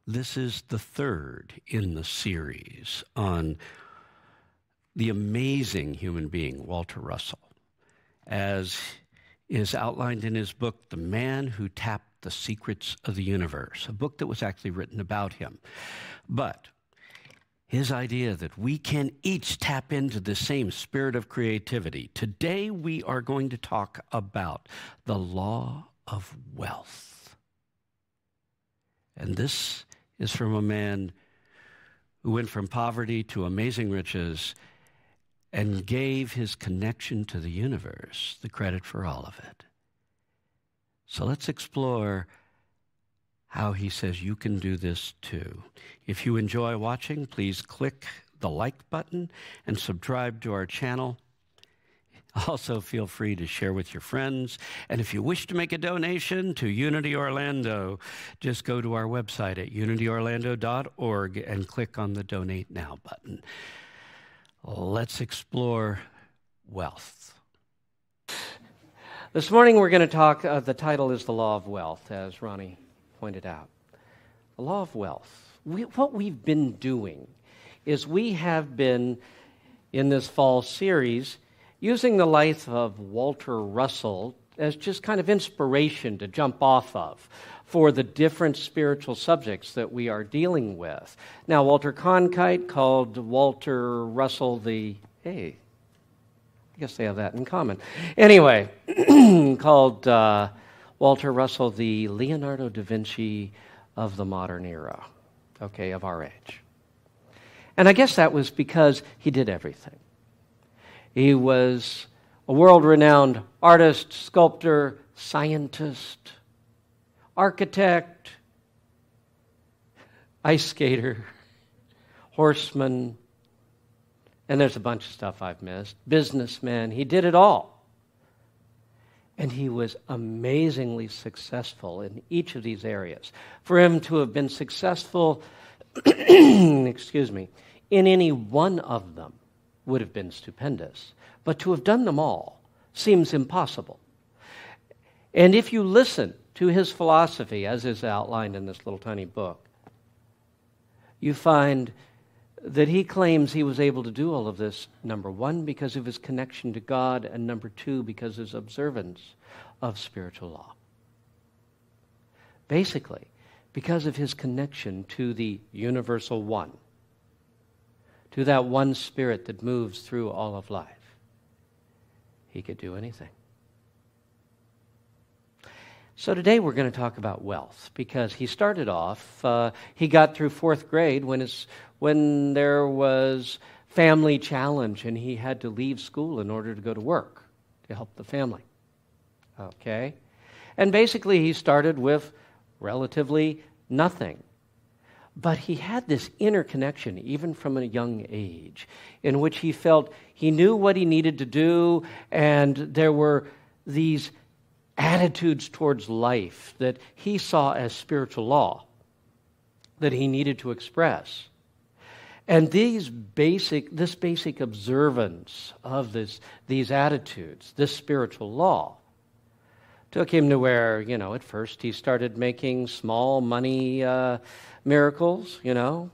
This is the third in the series on the amazing human being, Walter Russell, as is outlined in his book, The Man Who Tapped the Secrets of the Universe, a book that was actually written about him. But his idea that we can each tap into the same spirit of creativity. Today we are going to talk about the law of wealth. And this is from a man who went from poverty to amazing riches and gave his connection to the universe the credit for all of it. So let's explore how he says you can do this too. If you enjoy watching, please click the like button and subscribe to our channel. Also, feel free to share with your friends. And if you wish to make a donation to Unity Orlando, just go to our website at unityorlando.org and click on the Donate Now button. Let's explore wealth. This morning we're going to talk, the title is The Law of Wealth, as Ronnie pointed out. The law of wealth. What we've been doing is we have been, in this fall series, using the life of Walter Russell as just kind of inspiration to jump off of for the different spiritual subjects that we are dealing with. Now, Walter Cronkite called Walter Russell I guess they have that in common. Anyway, called Walter Russell the Leonardo da Vinci of the modern era, of our age. And I guess that was because he did everything. He was a world-renowned artist, sculptor, scientist, architect, ice skater, horseman, and there's a bunch of stuff I've missed, businessman. He did it all. And he was amazingly successful in each of these areas. For him to have been successful, in any one of them would have been stupendous. But to have done them all seems impossible. And if you listen to his philosophy, as is outlined in this little tiny book, you find that he claims he was able to do all of this, number one, because of his connection to God, and number two, because of his observance of spiritual law. Basically, because of his connection to the universal one, to that one spirit that moves through all of life. He could do anything. So today we're going to talk about wealth, because he started off, he got through fourth grade when there was family challenge and he had to leave school in order to go to work to help the family. Okay? And basically he started with relatively nothing. But he had this inner connection, even from a young age, in which he felt he knew what he needed to do, and there were these attitudes towards life that he saw as spiritual law that he needed to express. And this basic observance of these attitudes, this spiritual law, took him to where, at first he started making small money miracles,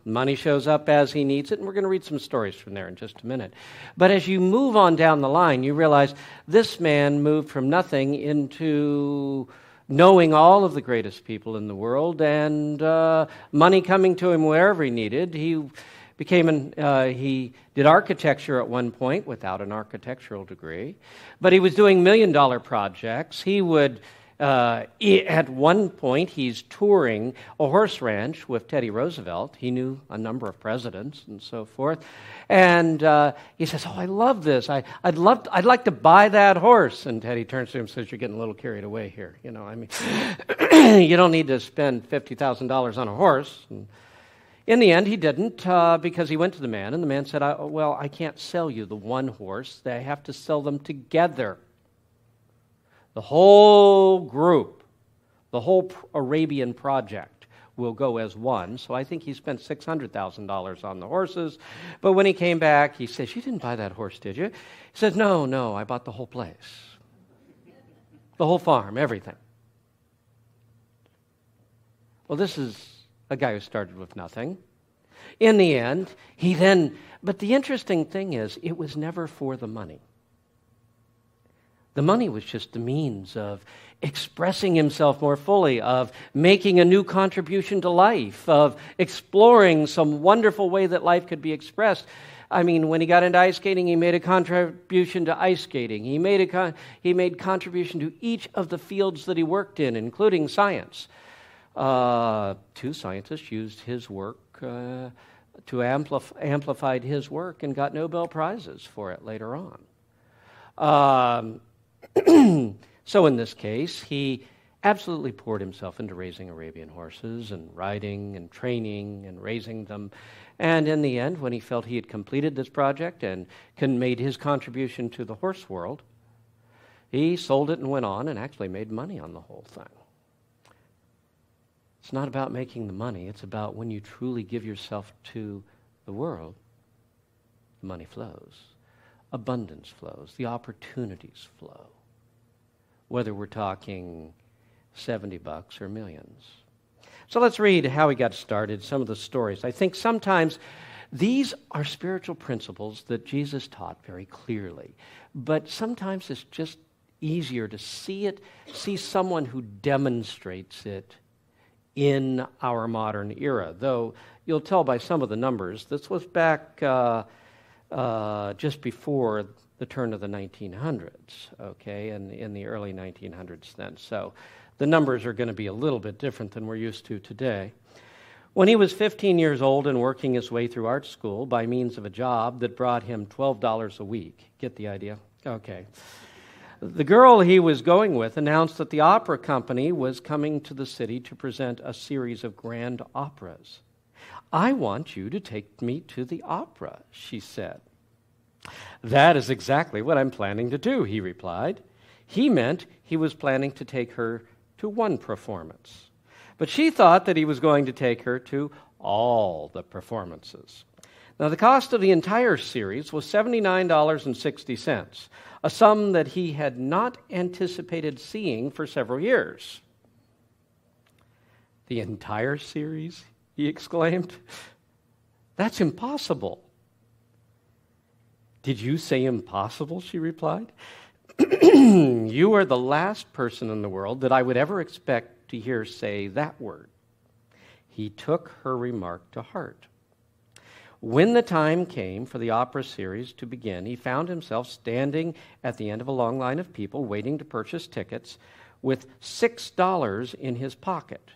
Money shows up as he needs it, and we're going to read some stories from there in just a minute. But as you move on down the line, you realize this man moved from nothing into knowing all of the greatest people in the world, and money coming to him wherever he needed. He did architecture at one point without an architectural degree, but he was doing million-dollar projects. He would, at one point, he's touring a horse ranch with Teddy Roosevelt. He knew a number of presidents and so forth. And he says, I love this. I'd like to buy that horse. And Teddy turns to him and says, you're getting a little carried away here. You don't need to spend $50,000 on a horse. And in the end, he didn't, because he went to the man, and the man said, I can't sell you the one horse. I have to sell them together. The whole group, the whole Arabian project will go as one. So I think he spent $600,000 on the horses. But when he came back, he says, you didn't buy that horse, did you? He says, no, I bought the whole place. The whole farm, everything. Well, this is a guy who started with nothing. In the end, but the interesting thing is, it was never for the money. The money was just the means of expressing himself more fully, of making a new contribution to life, of exploring some wonderful way that life could be expressed. I mean, when he got into ice skating, he made a contribution to ice skating. He made contribution to each of the fields that he worked in, including science. 2 scientists used his work to amplified his work and got Nobel Prizes for it later on. So in this case, he absolutely poured himself into raising Arabian horses and riding and training and raising them. And in the end, when he felt he had completed this project and made his contribution to the horse world, he sold it and went on and actually made money on the whole thing. It's not about making the money. It's about when you truly give yourself to the world, the money flows. Abundance flows. The opportunities flow. Whether we're talking $70 or millions. So let's read how he got started, some of the stories. I think sometimes these are spiritual principles that Jesus taught very clearly. But sometimes it's just easier to see someone who demonstrates it in our modern era. Though you'll tell by some of the numbers, this was back just before the turn of the 1900s, okay, and in the early 1900s then. So the numbers are going to be a little bit different than we're used to today. When he was 15 years old and working his way through art school by means of a job that brought him $12 a week, get the idea? Okay. The girl he was going with announced that the opera company was coming to the city to present a series of grand operas. "I want you to take me to the opera," she said. "That is exactly what I'm planning to do," he replied. He meant he was planning to take her to one performance. But she thought that he was going to take her to all the performances. Now, the cost of the entire series was $79.60, a sum that he had not anticipated seeing for several years. "The entire series?" he exclaimed. "That's impossible." "Did you say impossible?" she replied. "You are the last person in the world that I would ever expect to hear say that word." He took her remark to heart. When the time came for the opera series to begin, he found himself standing at the end of a long line of people waiting to purchase tickets with $6 in his pocket,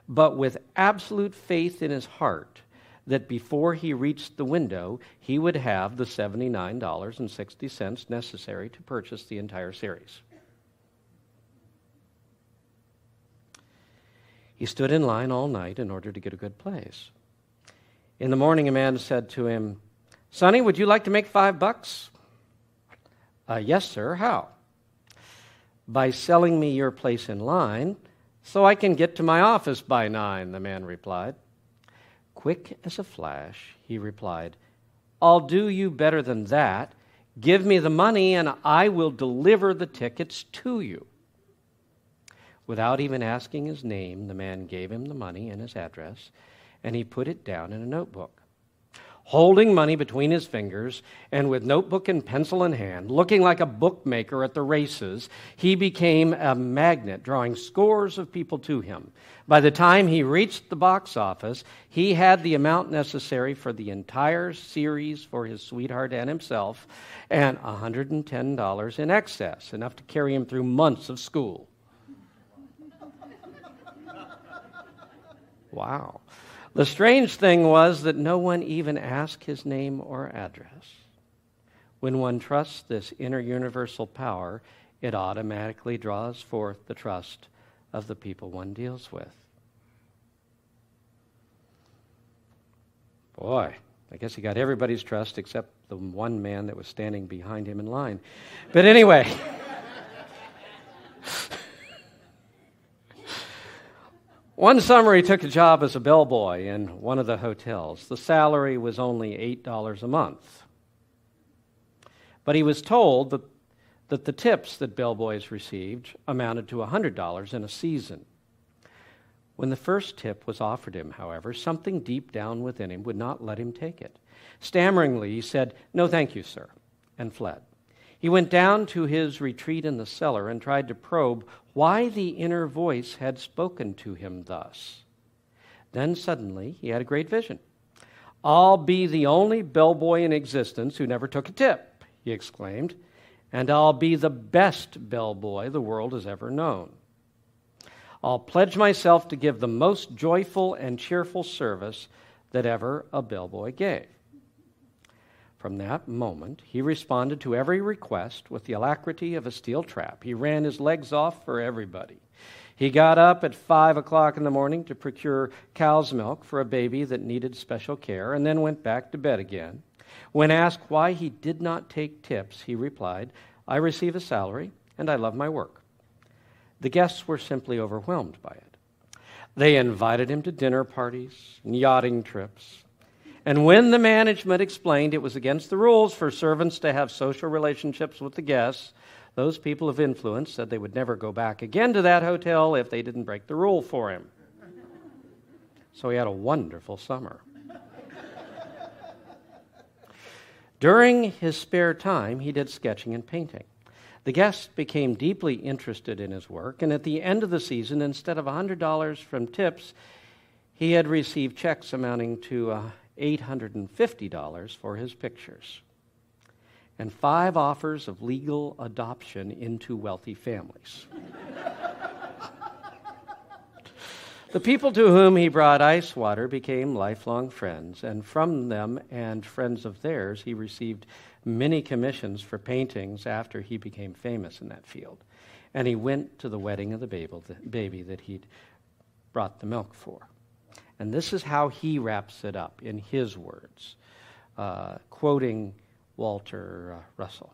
but with absolute faith in his heart that before he reached the window, he would have the $79.60 necessary to purchase the entire series. He stood in line all night in order to get a good place. In the morning, a man said to him, "Sonny, would you like to make $5?" "Yes, sir. How?" "By selling me your place in line so I can get to my office by 9, the man replied. Quick as a flash, he replied, "I'll do you better than that. Give me the money and I will deliver the tickets to you." Without even asking his name, the man gave him the money and his address, and he put it down in a notebook. Holding money between his fingers and with notebook and pencil in hand, looking like a bookmaker at the races, he became a magnet, drawing scores of people to him. By the time he reached the box office, he had the amount necessary for the entire series for his sweetheart and himself, and $110 in excess, enough to carry him through months of school. Wow. The strange thing was that no one even asked his name or address. When one trusts this inner universal power, it automatically draws forth the trust of the people one deals with. Boy, I guess he got everybody's trust except the one man that was standing behind him in line. But anyway... One summer, he took a job as a bellboy in one of the hotels. The salary was only $8 a month. But he was told that the tips that bellboys received amounted to $100 in a season. When the first tip was offered him, however, something deep down within him would not let him take it. Stammeringly, he said, "No, thank you, sir," and fled. He went down to his retreat in the cellar and tried to probe why the inner voice had spoken to him thus. Then suddenly he had a great vision. "I'll be the only bellboy in existence who never took a tip," he exclaimed, "and I'll be the best bellboy the world has ever known. I'll pledge myself to give the most joyful and cheerful service that ever a bellboy gave." From that moment, he responded to every request with the alacrity of a steel trap. He ran his legs off for everybody. He got up at 5 o'clock in the morning to procure cow's milk for a baby that needed special care, and then went back to bed again. When asked why he did not take tips, he replied, "I receive a salary, and I love my work." The guests were simply overwhelmed by it. They invited him to dinner parties and yachting trips. And when the management explained it was against the rules for servants to have social relationships with the guests, those people of influence said they would never go back again to that hotel if they didn't break the rule for him. So he had a wonderful summer. During his spare time, he did sketching and painting. The guests became deeply interested in his work, and at the end of the season, instead of $100 from tips, he had received checks amounting to $850 for his pictures, and 5 offers of legal adoption into wealthy families. The people to whom he brought ice water became lifelong friends, and from them and friends of theirs, he received many commissions for paintings after he became famous in that field. And he went to the wedding of the baby that he'd brought the milk for. And this is how he wraps it up in his words, quoting Walter Russell.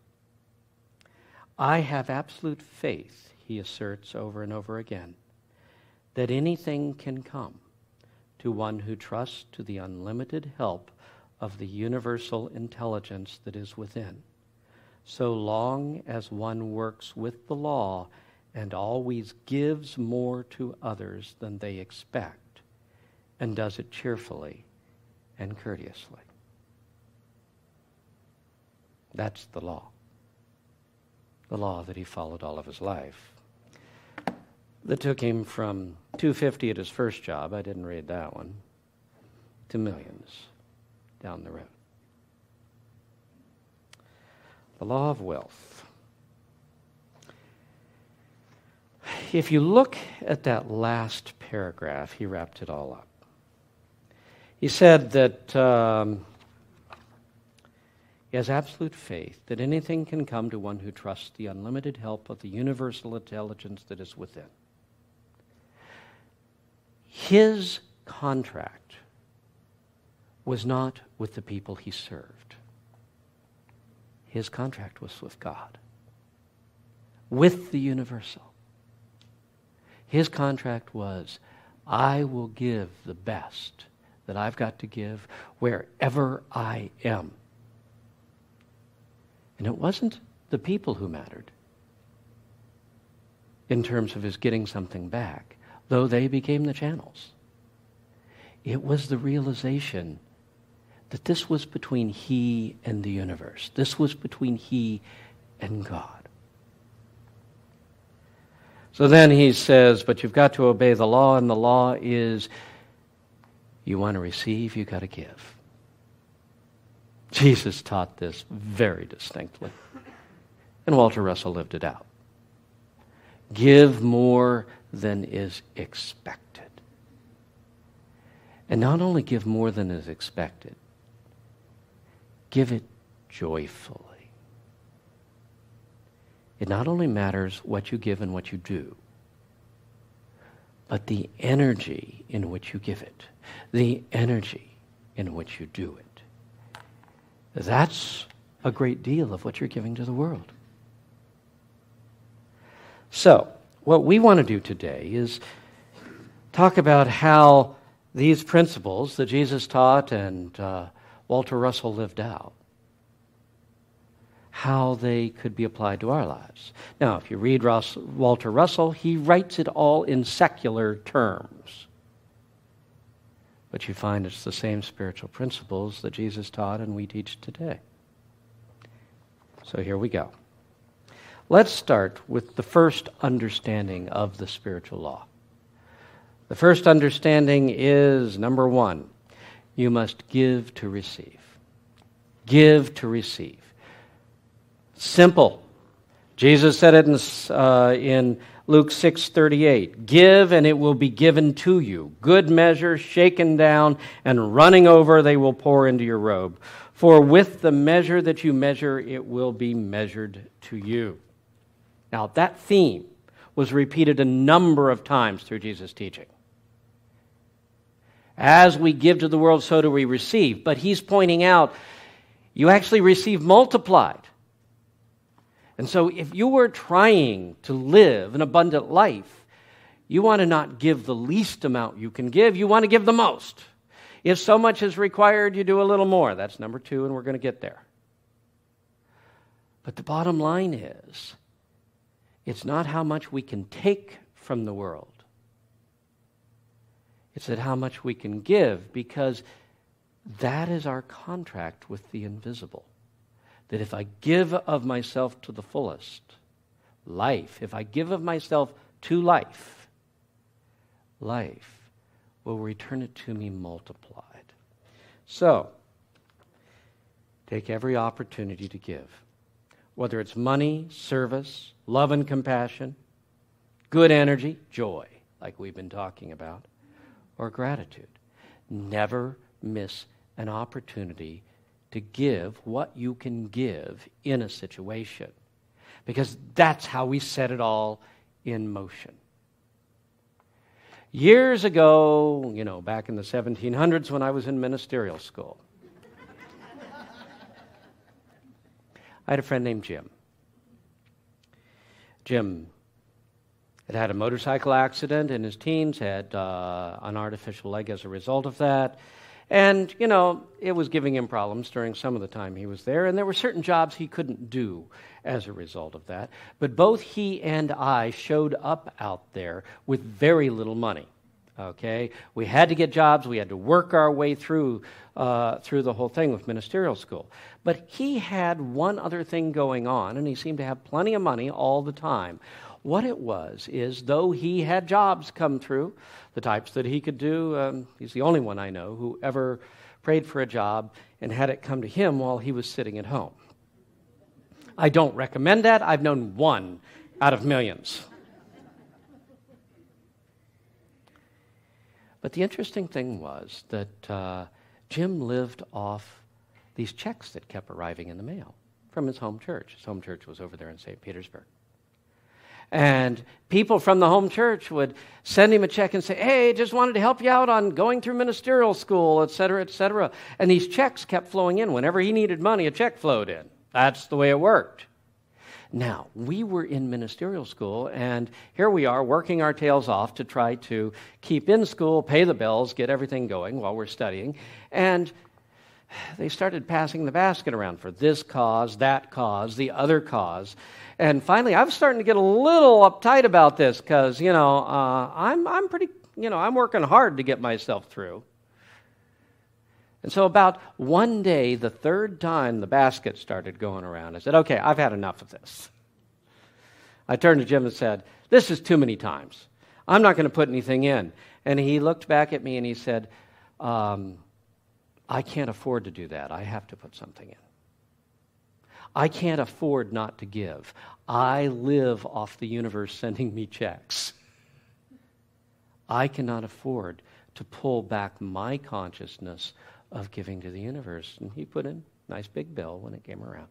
"I have absolute faith," he asserts over and over again, "that anything can come to one who trusts to the unlimited help of the universal intelligence that is within, so long as one works with the law and always gives more to others than they expect, and does it cheerfully and courteously." That's the law that he followed all of his life. That took him from $250 at his first job, I didn't read that one, to millions down the road. The law of wealth. If you look at that last paragraph, he wrapped it all up. He said that he has absolute faith that anything can come to one who trusts the unlimited help of the universal intelligence that is within. His contract was not with the people he served. His contract was with God, with the universal. His contract was, I will give the best that I've got to give wherever I am. And it wasn't the people who mattered in terms of his getting something back, though they became the channels. It was the realization that this was between he and the universe. This was between he and God. So then he says, but you've got to obey the law, and the law is you want to receive, you got to give. Jesus taught this very distinctly, and Walter Russell lived it out. Give more than is expected. And not only give more than is expected, give it joyfully. It not only matters what you give and what you do, but the energy in which you give it, the energy in which you do it. That's a great deal of what you're giving to the world. So, what we want to do today is talk about how these principles that Jesus taught and Walter Russell lived out, how they could be applied to our lives. Now, if you read Walter Russell, he writes it all in secular terms. But you find it's the same spiritual principles that Jesus taught and we teach today. So here we go. Let's start with the first understanding of the spiritual law. The first understanding is, number one, you must give to receive. Give to receive. Simple. Jesus said it in Luke 6:38. Give and it will be given to you. Good measure, shaken down, and running over, they will pour into your robe. For with the measure that you measure, it will be measured to you. Now, that theme was repeated a number of times through Jesus' teaching. As we give to the world, so do we receive. But he's pointing out, you actually receive multiplied. And so if you were trying to live an abundant life, you want to not give the least amount you can give. You want to give the most. If so much is required, you do a little more. That's number two, and we're going to get there. But the bottom line is, it's not how much we can take from the world. It's at how much we can give, because that is our contract with the invisible. That if I give of myself to the fullest, life, if I give of myself to life, life will return it to me multiplied. So, take every opportunity to give. Whether it's money, service, love and compassion, good energy, joy, like we've been talking about, or gratitude. Never miss an opportunity to give what you can give in a situation, because that's how we set it all in motion. Years ago, back in the 1700s when I was in ministerial school, I had a friend named Jim. Jim had a motorcycle accident in his teens, had an artificial leg as a result of that. And, it was giving him problems during some of the time he was there, and there were certain jobs he couldn't do as a result of that. But both he and I showed up out there with very little money, okay? We had to get jobs. We had to work our way through the whole thing with ministerial school. But he had one other thing going on, and he seemed to have plenty of money all the time. What it was is, though he had jobs come through, the types that he could do, he's the only one I know who ever prayed for a job and had it come to him while he was sitting at home. I don't recommend that. I've known one out of millions. But the interesting thing was that Jim lived off these checks that kept arriving in the mail from his home church. His home church was over there in St. Petersburg. And people from the home church would send him a check and say, hey, just wanted to help you out on going through ministerial school, et cetera, et cetera. And these checks kept flowing in. Whenever he needed money, a check flowed in. That's the way it worked. Now, we were in ministerial school, and here we are working our tails off to try to keep in school, pay the bills, get everything going while we're studying. And they started passing the basket around for this cause, that cause, the other cause. And finally, I was starting to get a little uptight about this because, I'm pretty, I'm working hard to get myself through. And so about one day, the third time the basket started going around, I said, okay, I've had enough of this. I turned to Jim and said, this is too many times. I'm not going to put anything in. And he looked back at me and he said, I can't afford to do that. I have to put something in. I can't afford not to give. I live off the universe sending me checks. I cannot afford to pull back my consciousness of giving to the universe. And he put in a nice big bill when it came around.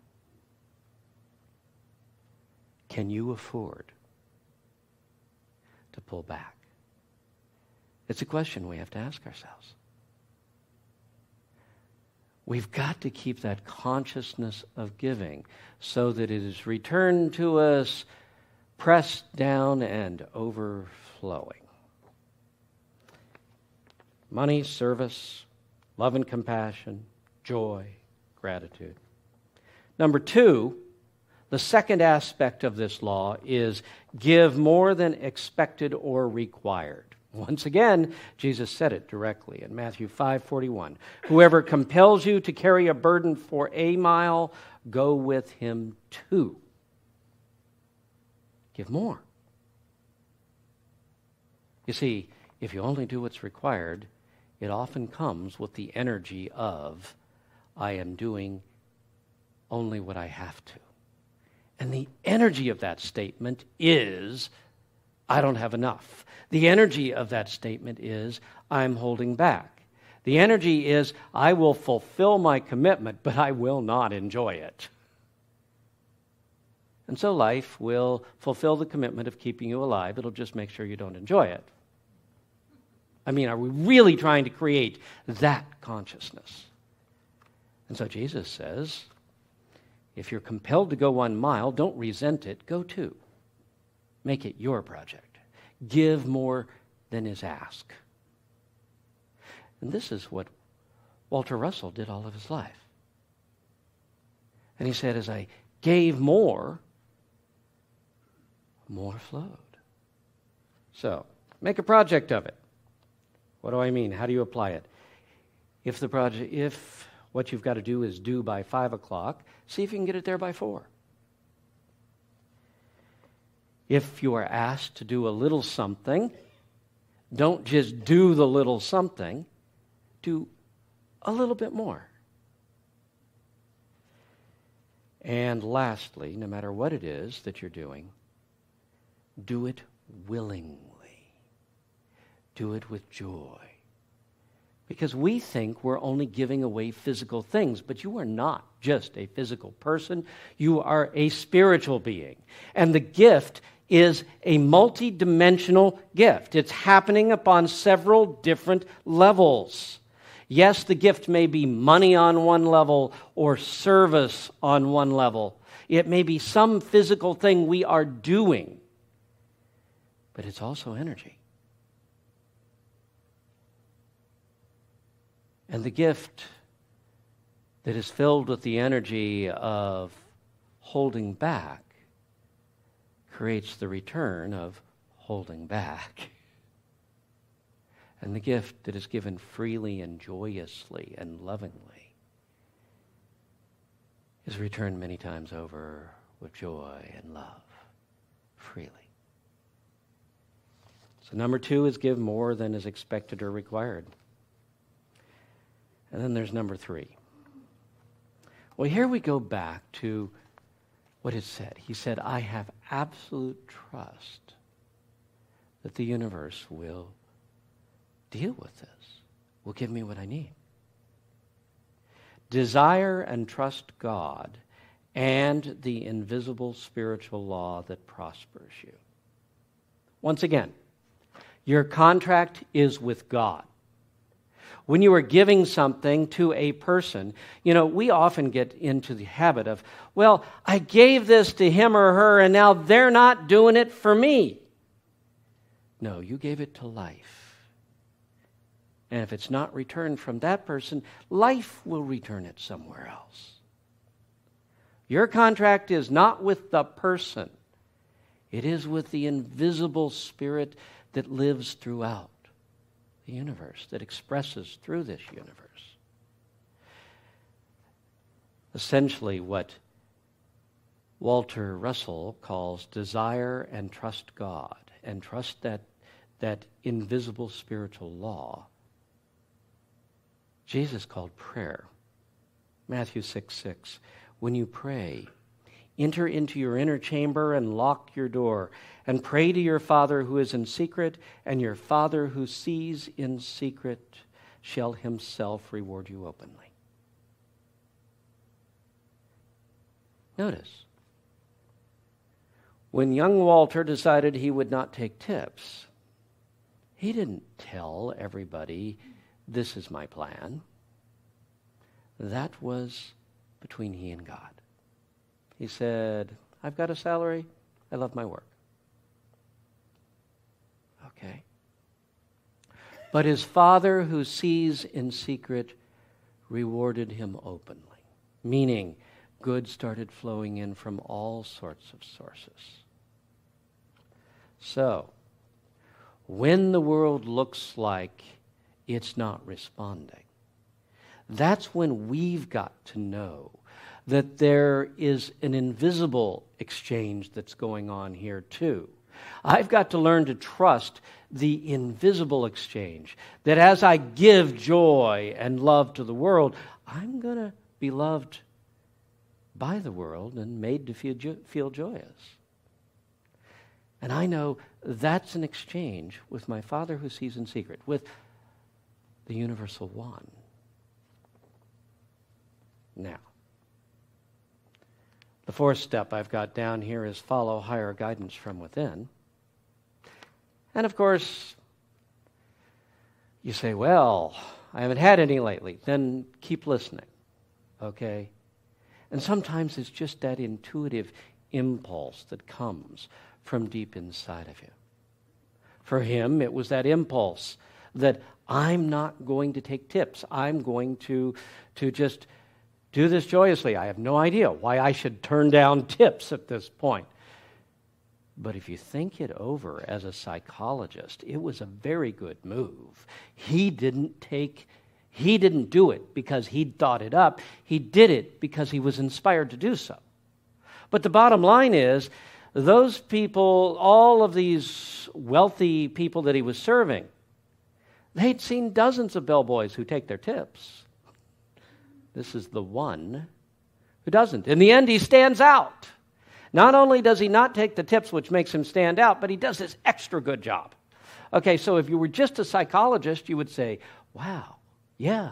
Can you afford to pull back? It's a question we have to ask ourselves. We've got to keep that consciousness of giving so that it is returned to us, pressed down and overflowing. Money, service, love and compassion, joy, gratitude. Number two, the second aspect of this law is give more than expected or required. Once again, Jesus said it directly in Matthew 5:41. Whoever compels you to carry a burden for a mile, go with him 2. Give more. You see, if you only do what's required, it often comes with the energy of, I am doing only what I have to. And the energy of that statement is, I don't have enough. The energy of that statement is, I'm holding back. The energy is, I will fulfill my commitment, but I will not enjoy it. And so life will fulfill the commitment of keeping you alive. It'll just make sure you don't enjoy it. I mean, are we really trying to create that consciousness? And so Jesus says, if you're compelled to go 1 mile, don't resent it, go 2. Make it your project. Give more than is asked. And this is what Walter Russell did all of his life. And he said, as I gave more, more flowed. So, make a project of it. What do I mean? How do you apply it? If what you've got to do is due by 5 o'clock, see if you can get it there by 4. If you are asked to do a little something, don't just do the little something, do a little bit more. And lastly, no matter what it is that you're doing, do it willingly. Do it with joy. Because we think we're only giving away physical things, but you are not just a physical person. You are a spiritual being. And the gift is a multidimensional gift. It's happening upon several different levels. Yes, the gift may be money on one level or service on one level. It may be some physical thing we are doing, but it's also energy. And the gift that is filled with the energy of holding back creates the return of holding back. And the gift that is given freely and joyously and lovingly is returned many times over with joy and love freely. So number 2 is give more than is expected or required. And then there's number 3. Well, here we go back to what it said. He said, I have absolute trust that the universe will deal with this, will give me what I need. Desire and trust God and the invisible spiritual law that prospers you. Once again, your contract is with God. When you are giving something to a person, we often get into the habit of, well, I gave this to him or her and now they're not doing it for me. No, you gave it to life. And if it's not returned from that person, life will return it somewhere else. Your contract is not with the person. It is with the invisible spirit that lives throughout the universe, that expresses through this universe. Essentially what Walter Russell calls desire and trust God, and trust that invisible spiritual law, Jesus called prayer. Matthew 6:6. When you pray, enter into your inner chamber and lock your door, and pray to your Father who is in secret, and your Father who sees in secret shall himself reward you openly. Notice, when young Walter decided he would not take tips, he didn't tell everybody, this is my plan. That was between he and God. He said, I've got a salary, I love my work. Okay. But his Father who sees in secret rewarded him openly, meaning good started flowing in from all sorts of sources. So, when the world looks like it's not responding. That's when we've got to know that there is an invisible exchange that's going on here too. I've got to learn to trust the invisible exchange, that as I give joy and love to the world, I'm going to be loved by the world and made to feel joyous. And I know that's an exchange with my Father who sees in secret, with the universal one. Now, the fourth step I've got down here is follow higher guidance from within. And of course, you say, well, I haven't had any lately. Then keep listening, okay? And sometimes it's just that intuitive impulse that comes from deep inside of you. For him, it was that impulse that I'm not going to take tips. I'm going to just do this joyously. I have no idea why I should turn down tips at this point. But if you think it over as a psychologist, it was a very good move. He didn't do it because he'd thought it up. He did it because he was inspired to do so. But the bottom line is, those people, all of these wealthy people that he was serving, they'd seen dozens of bellboys who take their tips. This is the one who doesn't. In the end, he stands out. Not only does he not take the tips, which makes him stand out, but he does this extra good job. Okay, so if you were just a psychologist, you would say, wow, yeah,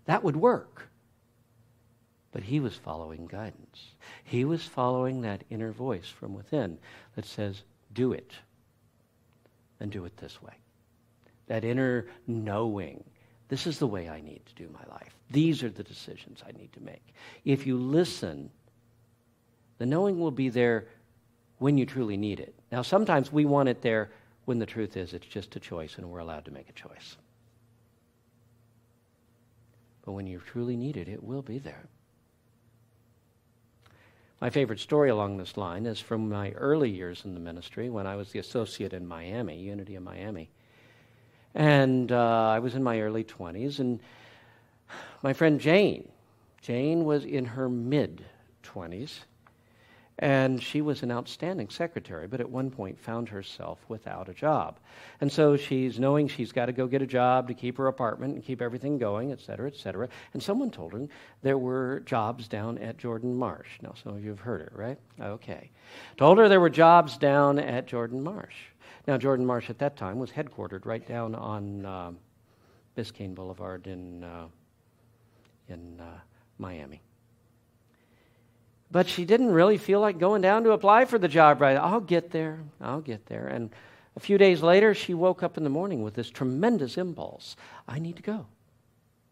that would work. But he was following guidance. He was following that inner voice from within that says, do it, and do it this way. That inner knowing, this is the way I need to do my life. These are the decisions I need to make. If you listen, the knowing will be there when you truly need it. Now, sometimes we want it there when the truth is it's just a choice and we're allowed to make a choice. But when you truly need it, it will be there. My favorite story along this line is from my early years in the ministry when I was the associate in Miami, Unity in Miami. And I was in my early 20s, and my friend Jane was in her mid-20s, and she was an outstanding secretary, but at one point found herself without a job. And so she's knowing she's got to go get a job to keep her apartment and keep everything going, et cetera, et cetera. And someone told her there were jobs down at Jordan Marsh. Now, some of you have heard it, right? Okay. Told her there were jobs down at Jordan Marsh. Now, Jordan Marsh at that time was headquartered right down on Biscayne Boulevard in Miami. But she didn't really feel like going down to apply for the job right. I'll get there. And a few days later, she woke up in the morning with this tremendous impulse. I need to go.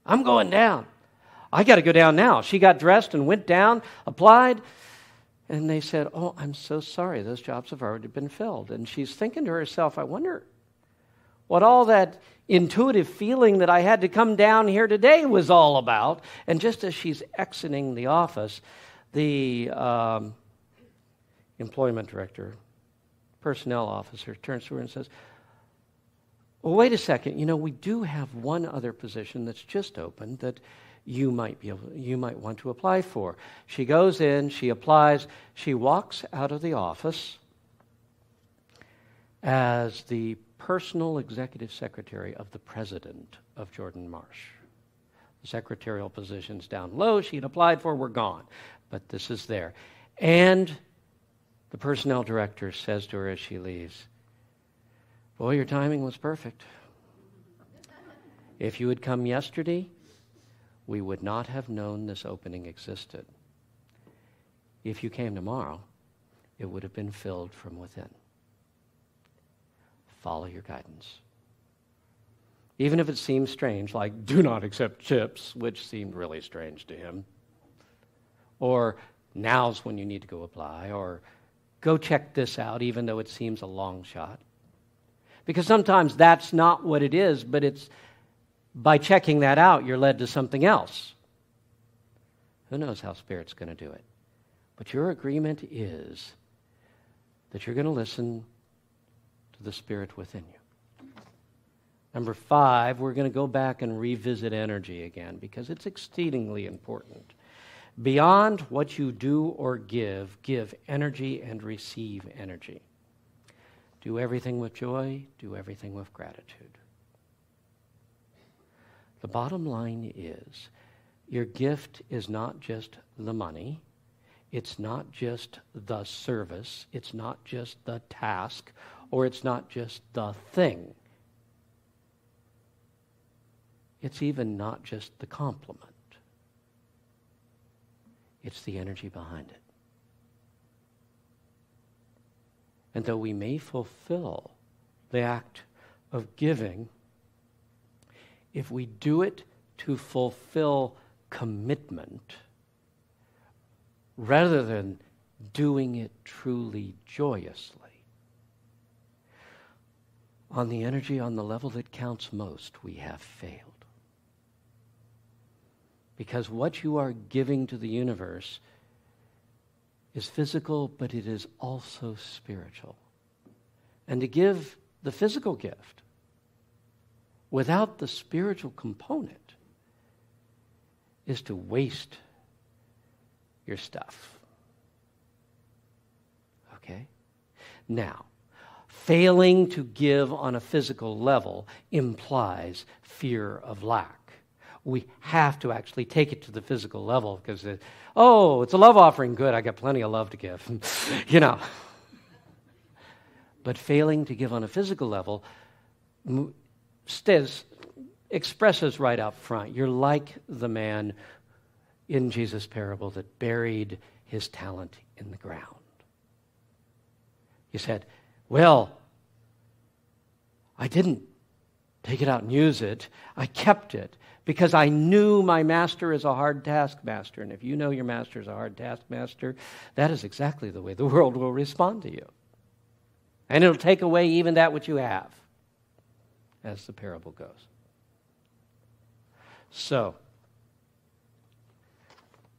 I'm going down. I got to go down now. She got dressed and went down, applied, and they said, oh, I'm so sorry. Those jobs have already been filled. And she's thinking to herself, I wonder what all that intuitive feeling that I had to come down here today was all about. And just as she's exiting the office, the employment director, personnel officer, turns to her and says, well, wait a second. You know, we do have one other position that's just opened that you might want to apply for. She goes in, she applies, she walks out of the office as the personal executive secretary of the president of Jordan Marsh. The secretarial positions down low she had applied for were gone, but this is there. And the personnel director says to her as she leaves, boy, your timing was perfect. If you had come yesterday, we would not have known this opening existed. If you came tomorrow, it would have been filled from within. Follow your guidance. Even if it seems strange, like do not accept chips, which seemed really strange to him. Or now's when you need to go apply, or go check this out, even though it seems a long shot. Because sometimes that's not what it is, but it's by checking that out, you're led to something else. Who knows how Spirit's going to do it? But your agreement is that you're going to listen to the Spirit within you. Number 5, we're going to go back and revisit energy again because it's exceedingly important. Beyond what you do or give energy and receive energy. Do everything with joy, do everything with gratitude. The bottom line is, your gift is not just the money, it's not just the service, it's not just the task, or it's not just the thing. It's even not just the compliment. It's the energy behind it. And though we may fulfill the act of giving, if we do it to fulfill commitment, rather than doing it truly joyously, on the energy on the level that counts most, we have failed. Because what you are giving to the universe is physical, but it is also spiritual. And to give the physical gift without the spiritual component is to waste your stuff. Okay? Now, failing to give on a physical level implies fear of lack. We have to actually take it to the physical level because, it's a love offering. Good, I got plenty of love to give. But failing to give on a physical level expresses right out front. You're like the man in Jesus' parable that buried his talent in the ground. He said, well, I didn't take it out and use it. I kept it because I knew my master is a hard taskmaster. And if you know your master is a hard taskmaster, that is exactly the way the world will respond to you. And it'll take away even that which you have, as the parable goes. So,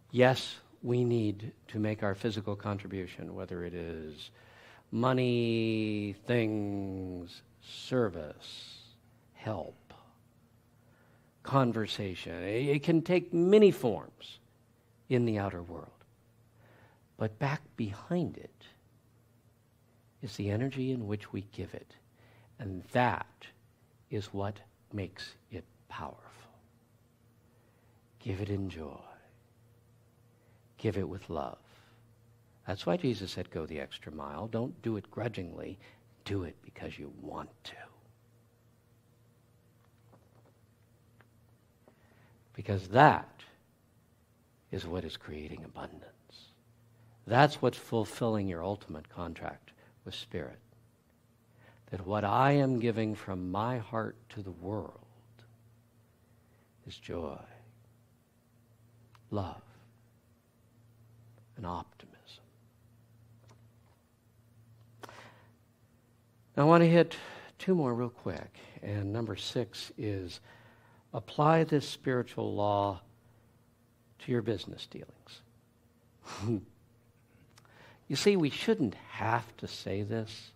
yes, we need to make our physical contribution, whether it is money, things, service, help, conversation. It can take many forms in the outer world. But back behind it is the energy in which we give it. And that is what makes it powerful. Give it in joy. Give it with love. That's why Jesus said, go the extra mile. Don't do it grudgingly. Do it because you want to. Because that is what is creating abundance. That's what's fulfilling your ultimate contract with Spirit. That what I am giving from my heart to the world is joy, love, and optimism. Now I want to hit 2 more real quick. And number 6 is apply this spiritual law to your business dealings. You see, we shouldn't have to say this,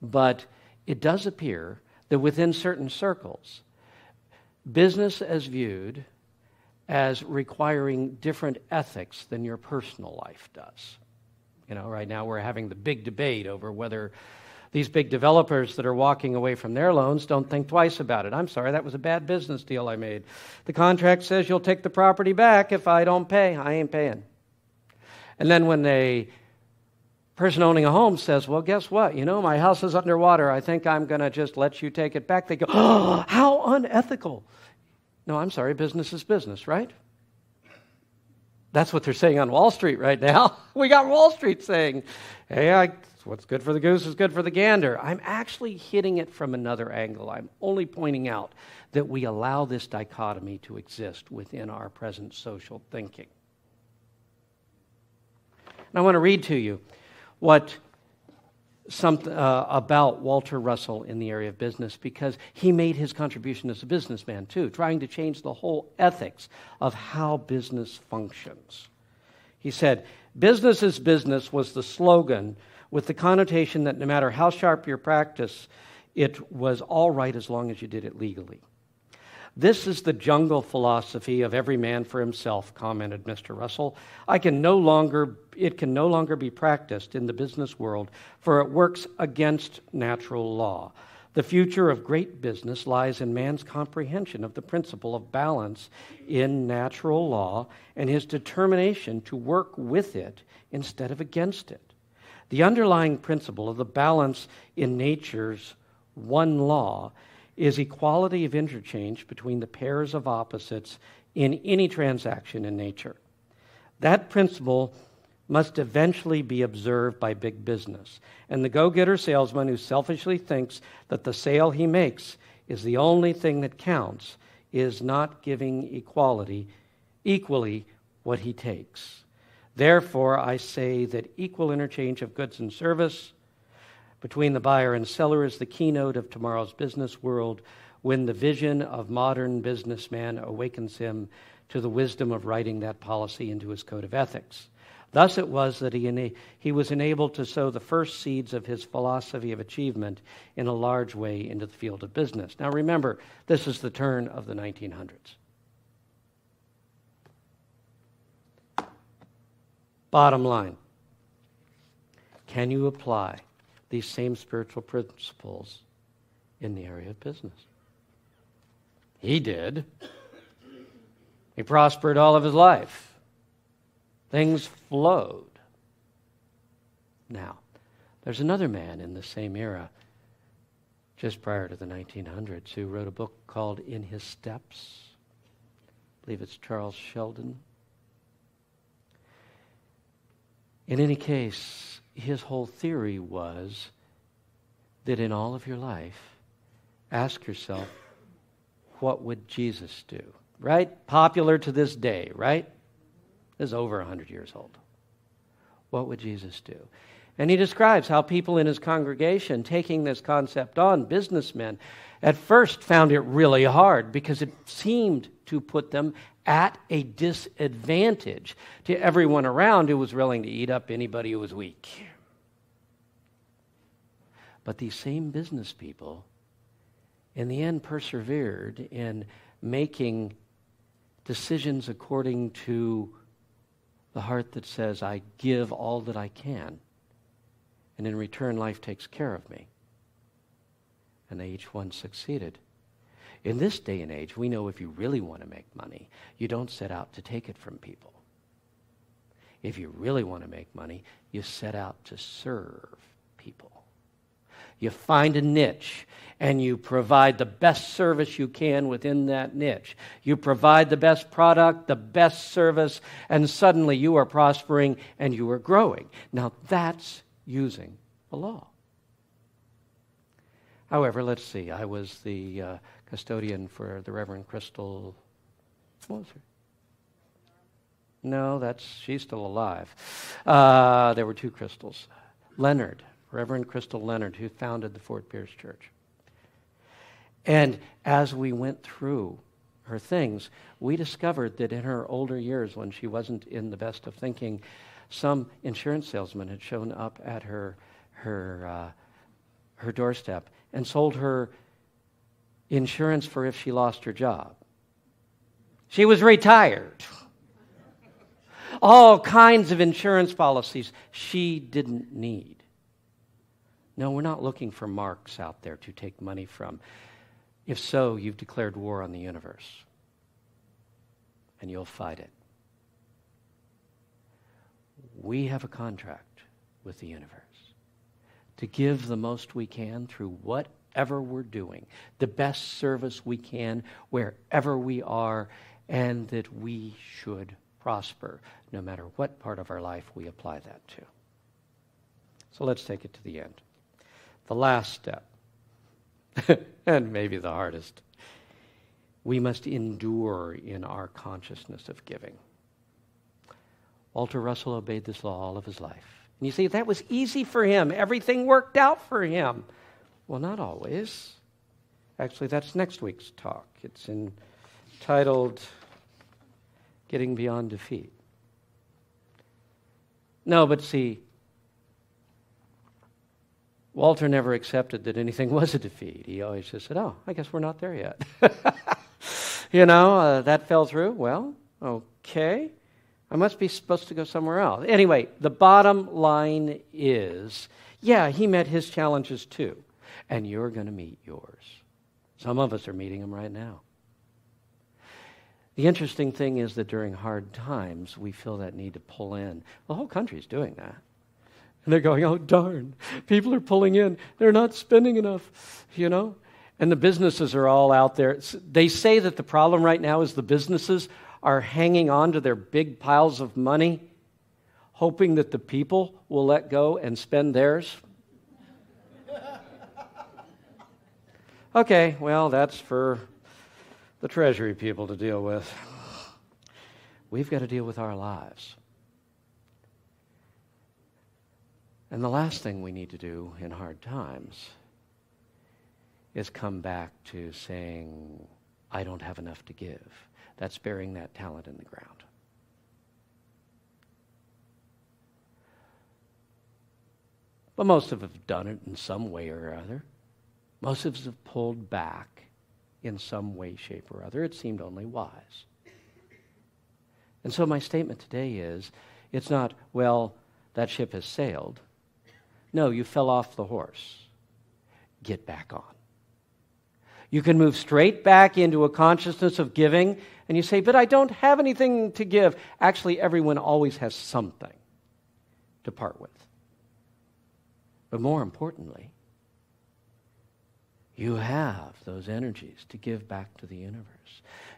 but it does appear that within certain circles, business is viewed as requiring different ethics than your personal life does. Right now we're having the big debate over whether these big developers that are walking away from their loans don't think twice about it. I'm sorry, that was a bad business deal I made. The contract says you'll take the property back if I don't pay. I ain't paying. And then when a person owning a home says, well, guess what? My house is underwater. I think I'm going to just let you take it back. They go, oh, how unethical. No, I'm sorry, business is business, right? That's what they're saying on Wall Street right now. We got Wall Street saying, hey, what's good for the goose is good for the gander. I'm actually hitting it from another angle. I'm only pointing out that we allow this dichotomy to exist within our present social thinking. And I want to read to you what about Walter Russell in the area of business, because he made his contribution as a businessman too, trying to change the whole ethics of how business functions. He said, business is business was the slogan with the connotation that no matter how sharp your practice it was all right as long as you did it legally. This is the jungle philosophy of every man for himself, commented Mr. Russell. It can no longer be practiced in the business world, for it works against natural law. The future of great business lies in man's comprehension of the principle of balance in natural law and his determination to work with it instead of against it. The underlying principle of the balance in nature's one law is equality of interchange between the pairs of opposites in any transaction in nature. That principle must eventually be observed by big business. And the go-getter salesman who selfishly thinks that the sale he makes is the only thing that counts is not giving equally what he takes. Therefore, I say that equal interchange of goods and service between the buyer and seller is the keynote of tomorrow's business world, when the vision of modern businessman awakens him to the wisdom of writing that policy into his code of ethics. Thus it was that he was enabled to sow the first seeds of his philosophy of achievement in a large way into the field of business. Now remember, this is the turn of the 1900s. Bottom line, can you apply these same spiritual principles in the area of business? He did. He prospered all of his life. Things flowed. Now, there's another man in the same era, just prior to the 1900s, who wrote a book called In His Steps. I believe it's Charles Sheldon. In any case, his whole theory was that in all of your life, ask yourself, what would Jesus do? Right? Popular to this day, right? This is over 100 years old. What would Jesus do? And he describes how people in his congregation, taking this concept on, businessmen, at first found it really hard because it seemed to put them at a disadvantage to everyone around who was willing to eat up anybody who was weak. But these same business people, in the end, persevered in making decisions according to the heart that says, I give all that I can, and in return, life takes care of me. And they each one succeeded. In this day and age, we know if you really want to make money, you don't set out to take it from people. If you really want to make money, you set out to serve people. You find a niche and you provide the best service you can within that niche. You provide the best product, the best service, and suddenly you are prospering and you are growing. Now that's using the law. However, let's see. I was the custodian for the Reverend Crystal. What was her? No, she's still alive. There were two Crystals. Leonard, Reverend Crystal Leonard, who founded the Fort Pierce Church. And as we went through her things, we discovered that in her older years, when she wasn't in the best of thinking, some insurance salesman had shown up at her doorstep and sold her insurance for if she lost her job. She was retired. All kinds of insurance policies she didn't need. No, we're not looking for marks out there to take money from. If so, you've declared war on the universe, and you'll fight it. We have a contract with the universe to give the most we can through whatever we're doing, the best service we can wherever we are, and that we should prosper no matter what part of our life we apply that to. So let's take it to the end. The last step, and maybe the hardest, we must endure in our consciousness of giving. Walter Russell obeyed this law all of his life. And you say, that was easy for him. Everything worked out for him. Well, not always. Actually, that's next week's talk. It's entitled Getting Beyond Defeat. No, but see, Walter never accepted that anything was a defeat. He always just said, oh, I guess we're not there yet. That fell through. Well, okay. I must be supposed to go somewhere else. Anyway, the bottom line is, yeah, he met his challenges too. And you're going to meet yours. Some of us are meeting them right now. The interesting thing is that during hard times, we feel that need to pull in. The whole country's doing that. And they're going, oh, darn, people are pulling in. They're not spending enough, And the businesses are all out there. They say that the problem right now is the businesses are hanging on to their big piles of money, hoping that the people will let go and spend theirs. Okay, well, that's for the Treasury people to deal with. We've got to deal with our lives. And the last thing we need to do in hard times is come back to saying, I don't have enough to give. That's burying that talent in the ground. But most of us have done it in some way or other. Most of us have pulled back in some way, shape, or other. It seemed only wise. And so my statement today is, it's not, well, that ship has sailed. No, you fell off the horse. Get back on. You can move straight back into a consciousness of giving, and you say, but I don't have anything to give. Actually, everyone always has something to part with. But more importantly, you have those energies to give back to the universe.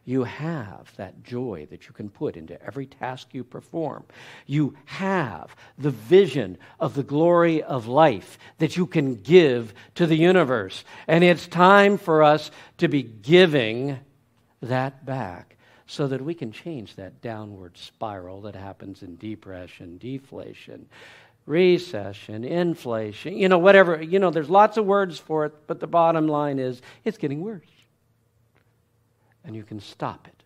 You have that joy that you can put into every task you perform. You have the vision of the glory of life that you can give to the universe. And it's time for us to be giving that back so that we can change that downward spiral that happens in depression, deflation, recession, inflation, whatever. There's lots of words for it, but the bottom line is it's getting worse. And you can stop it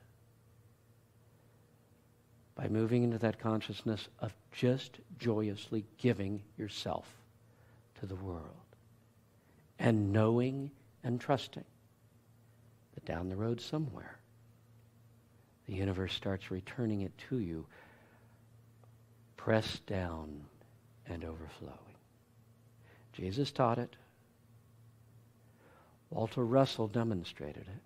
by moving into that consciousness of just joyously giving yourself to the world and knowing and trusting that down the road somewhere, the universe starts returning it to you, pressed down and overflowing. Jesus taught it. Walter Russell demonstrated it.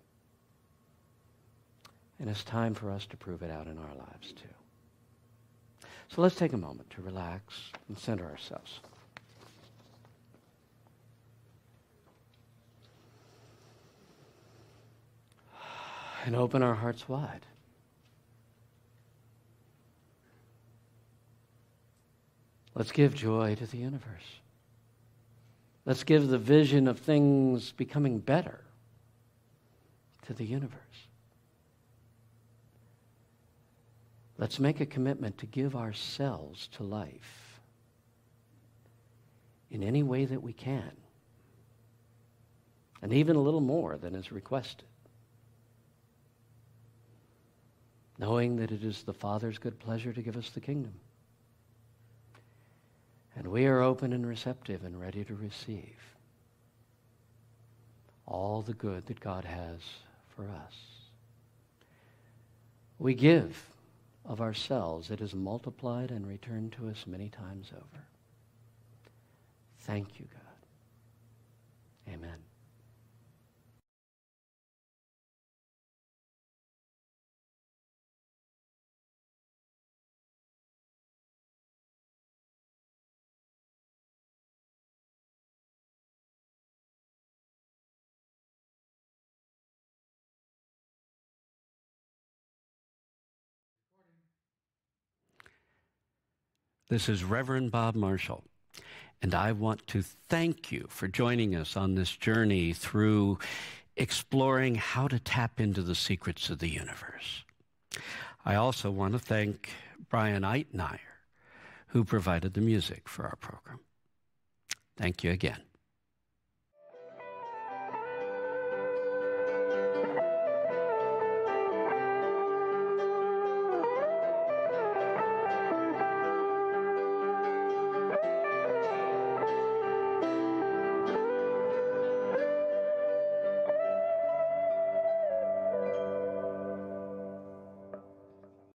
And it's time for us to prove it out in our lives too. So let's take a moment to relax and center ourselves. And open our hearts wide. Let's give joy to the universe. Let's give the vision of things becoming better to the universe. Let's make a commitment to give ourselves to life in any way that we can, and even a little more than is requested, knowing that it is the Father's good pleasure to give us the kingdom. And we are open and receptive and ready to receive all the good that God has for us. We give of ourselves. It is multiplied and returned to us many times over. Thank you, God. Amen. This is Reverend Bob Marshall, and I want to thank you for joining us on this journey through exploring how to tap into the secrets of the universe. I also want to thank Brian Eitenaier, who provided the music for our program. Thank you again.